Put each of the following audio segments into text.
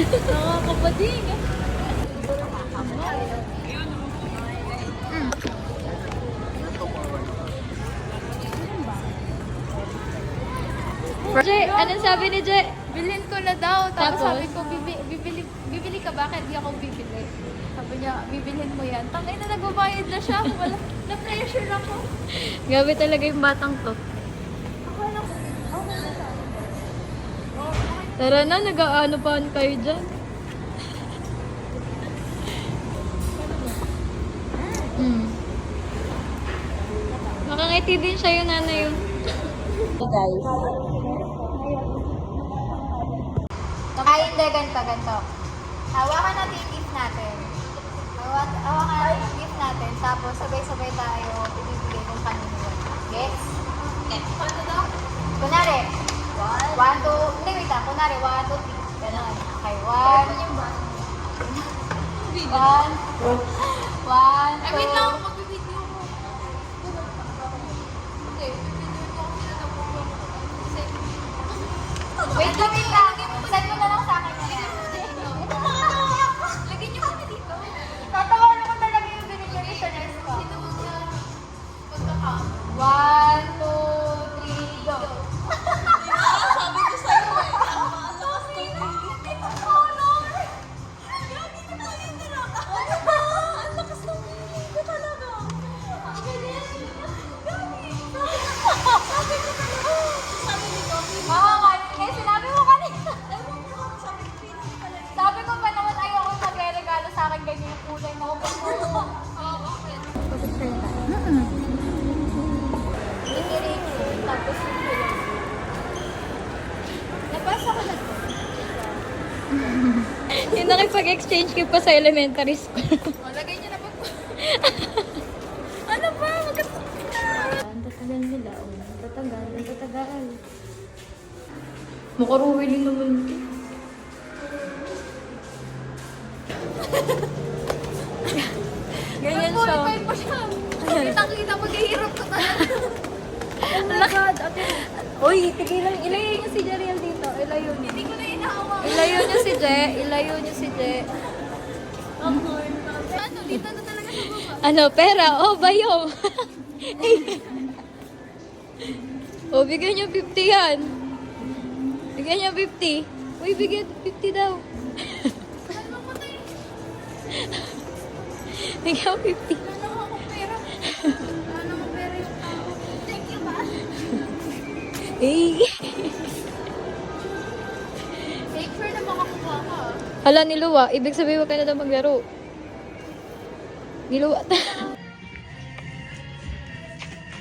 Nakakabading. Je, anong sabi ni Je? Bilhin ko na daw. Tapos Tapos? sabi ko, bibili ka ba? Bakit di ako bibili? Sabi niya, bibilhin mo yan. Tangay na nagbabayad na siya. Wala, na-pressure ako. Gabi talaga yung batang to. Akala ko, okay na siya. Tara na, nag-aano pa kayo dyan? Makangiti din siya yung nanay yung... Guys. Ay, hindi. Ganito. Hawakan natin yung gift natin. Hawakan natin yung gift natin. Tapos, sabay-sabay tayo ibibigay kung kanino yun. Yes? Okay. Paano daw? Kunwari. 1, 2, hindi, wait lang. Kunwari, 1, 2, 3. Ganon. Okay, 1. 1. 1, 2. Wait lang. Magbibideo ko. Okay, bibideo ko. Wait lang. Send mo na lang sa akin na yan. Lagyan niyo kami dito. Tatawanan ko talaga yung binigyan ni Chanel ko. Sino mo siya pagkakam? 1, 2, 3, go. Sabi ko sa'yo eh. Ito color. Grabe na tayo talaga. Ang lakas ng feeling ko talaga. Ang galing. Grabe. Sabi ko talaga. Sabi ni Coffee. Eh, sinabi mo kanina. Sabi ko pa naman ayoko magre-regalo sa akin ganyan yung kulay na ako. Oo, okay. Itirate ko, tapos yung kulay. Nabasa ko na to. Yung nakipag-exchange kayo pa sa elementary school. O, lagay niyo na po. Ano ba? Ang tatagal nila, oh. Ang tatagal. Makaruwi naman ito. Ganyan siya. Nag-qualify pa siya. Kitang-kita mo, gahirap ko talaga. Oh my God, ate. Uy, tigilan. Ilayo niyo si Jeriel dito. Ilayo niyo. Hindi ko na inahawa. Ilayo niyo si Je. Ilayo niyo si Je. Ano, dito na talaga sa baba. Ano, pera? Oh, bayo. Oh, bigyan niyo 50 yan. Bigyan niyo 50. Uy, bigyan 50 daw. Ano mo tayo? Bigyan 50. Wala na akong pera. Wala na akong pera yung tao. Thank you, ba? Eh. Make sure na makakuha ka. Hala, niluwa. Ibig sabihin, huwag ka na daw maglaro. Niluwa.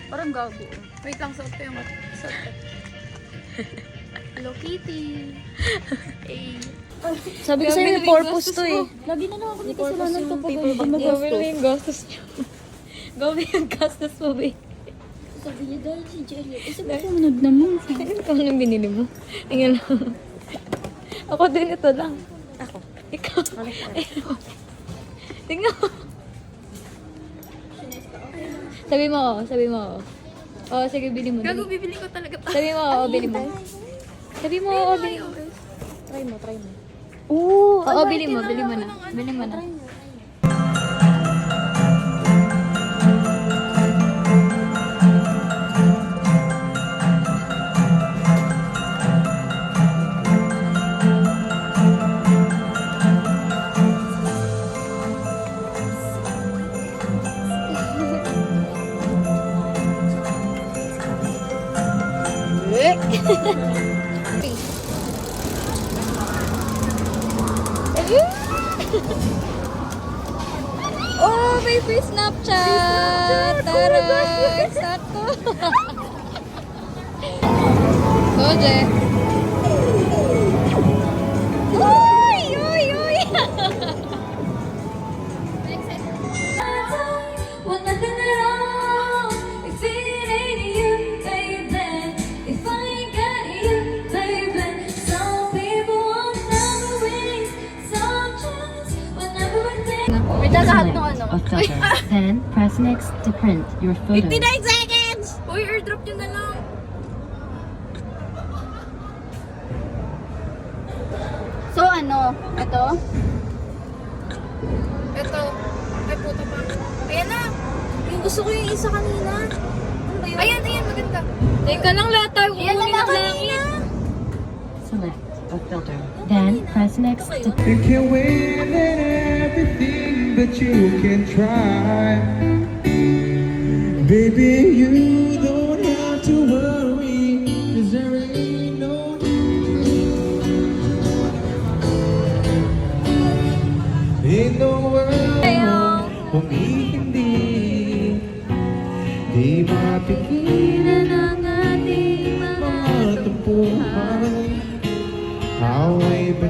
Parang gago. Wait lang, suot ko yung suot ko. Hello, Kitty. Hey. Sabi ko sa'yo, may purpose to eh. Lagi na lang ako may kasalanan ko pag Gawin mo yung gastos niyo. Gawin yung gastos mo, babe. Sabi niya dahil si Jelly. Isa ba sumunod naman? Ikaw nang binili mo. Tingnan lang. Ako din, ito lang. Ako. Ikaw. Tingnan mo. Sabi mo, oh. Sabi mo, oh. Oh, sige, bili mo. Gago, Dali. bibili ko talaga to. Sabi mo, oh, bili mo. Sabi mo, oh, bili mo. Try mo. Oo, bili mo na. Bili mo na. Oh, may free Snapchat! Taray! Sakto! Koje! Uy! Uy! Uy! Want nothing at all if it ain't you, baby. If I ain't got you, baby. Some people want never win, some chance will never win. May lahat ng ano. Of photos. Then press next to print your photo. 59 seconds! Uy, airdrop nyo na lang. So, ano? Ito? Ito. Ay, puto pa. Ayan na. Yung gusto ko yung isa kanina. Ano ba yun? Ayan, maganda. Teka lang, lahat tayo Ayan na kukunin nga ng kanina. Select a filter. Then press next to You can win at everything that you can try. Baby, you don't have to worry, 'cause there ain't no in the world kung hindi di mapigilan ang ating mga tampuhan. Away ba